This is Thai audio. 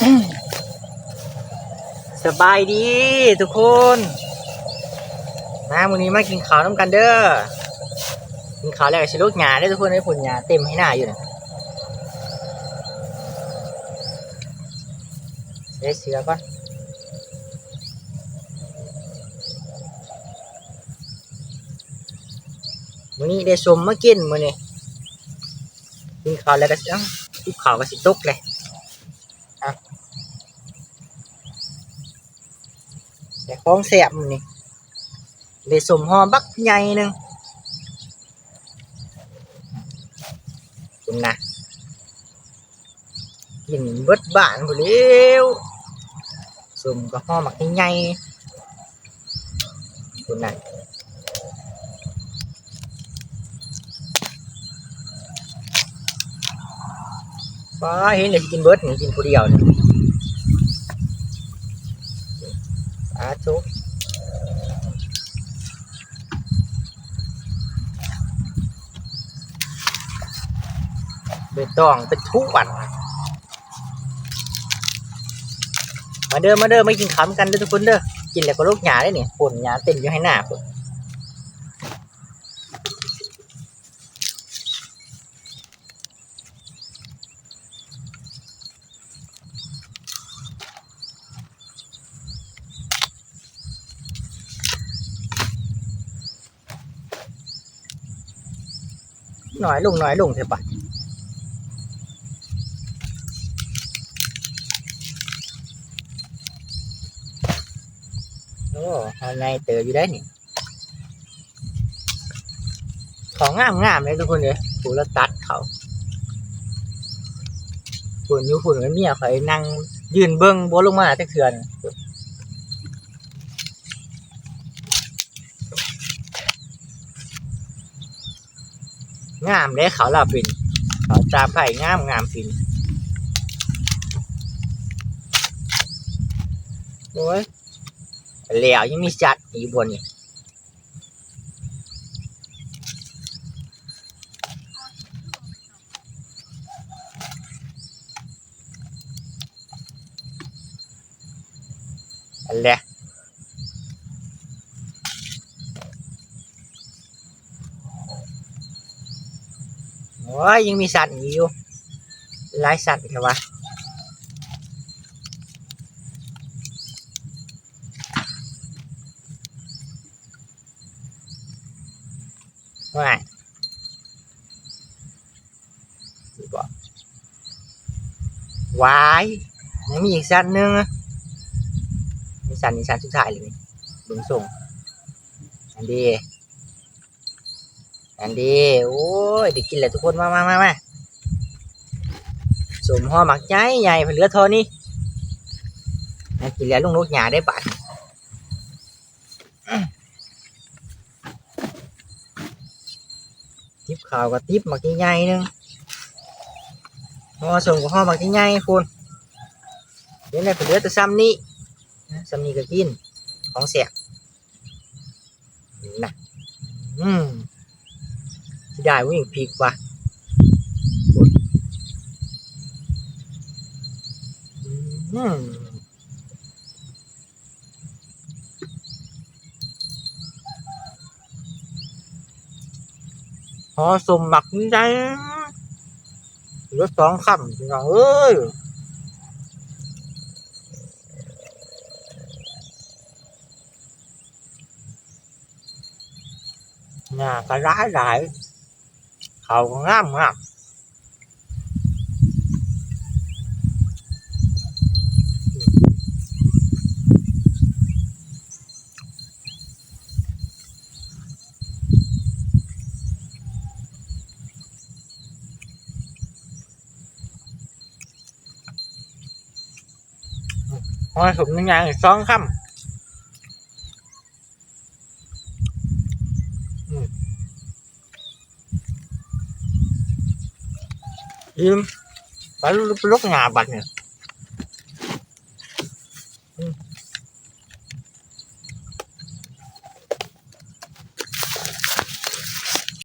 สบายดีทุกคนมาวันนี้มากินข้าวน้ำกันเด้อกินข้าวแล้วก็ชิลูกหญ้าได้ทุกคนได้ผลหญ้าเต็มให้หน้าอยู่นะได้เสือก่อนวันนี้ได้สมมากินมื้อนี้กินข้าวแล้วก็กินข้าวก็สิตกเลยแต่ของแซ่บมื้อนี้ได้สมห่อบักใหญ่นึงคุณนะกินเบิดบ้านพุ่นแล้วสมก็ห่อบักใหญ่คุณนะว้าเห็นเลยกินเบิดนี่กินผู้เดียวนี่ทุกเบ็ดตองเป็นทุกวันมาเด้อไม่กินขำกันเด้อทุกคนเด้อกินแล้วก็ลูกหญ้าได้เนี่ยผลหญ้าเต็มอยู่ให้หน้าผลหน่อยลงเถอะปะโอ้เอาในเตออยู่ได้นี่ของงามเลยทุกคนเลยผูแล้วตัดเขาฝุ่นอยู่ฝุ่นมันเมียคอยนั่งยืนเบิ้งบัวลงมาแต่เถื่อนงามเลยเขาลาฟินเขาตาไผ่งามฟินโอ้ยแล้วยังมีจัดอยู่บนนี่อะไรโอ้ยยังมีสัตว์อยู่หลายสัตว์ใช่ปะว่าวายยังมีอีกสัตว์นึงมีสัตว์นี่สัตว์สุดท้ายเลยบุญส่งอันดีโอ้ยเด็กกินเลยทุกคนมาสมห่อหมักใหญ่เหลือทอนี่กินแล้วลุงนกหญ้าได้ปะทิปข่าวกับทิปหมักใหญ่นึงห่อสมกับห่อหมักใหญ่คุณเดี๋ยวในเหลือแต่ซ้ำนี่ก็กินของแสบนะที่ได้วิ่งพีกว่ะพอสมหมักใจเหลือ2 คำพี่น้องเอ้ยหญ้าก็หลายเขาก็งามพอสมยังไง2 คำยิ้มไปลูกหญ้าบัดเนี่ย